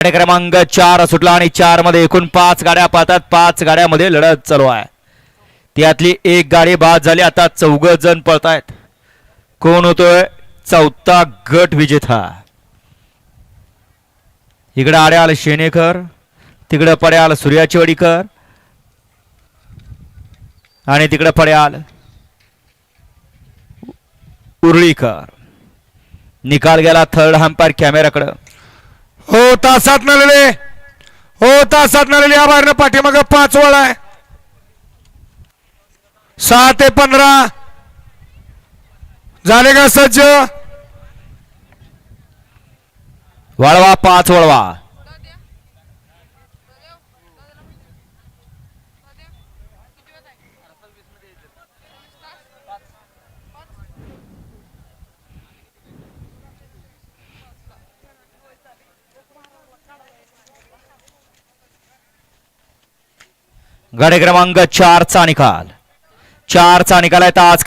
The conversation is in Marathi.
गाडी क्रमांक 4 सुटला आणि 4 मध्ये एकूण 5 गाड्या पाहतात. 5 गाड्यामध्ये लढत चालू आहे. त्यातली एक गाडी बाद झाली. आता 4 जण पळतायत. कोण होतोय चौथा गट विजेता? इकडे आड्याल शेनेकर, तिकडे पड्याल सूर्याचेवाडीकर आणि तिकडे पड्याल उरळीकर. निकाल गेला थर्ड अंपायर कॅमेराकडे. हो तासात नळले, हो तासात नळले. या बाहेरनं पाठीमाग 5 वळ आहे. 6 ते 15 झाले का सज्ज? वळवा 5 वळवा. गाडी क्रमांक 4 चा निकाल. 4 चा निकाल आहे आज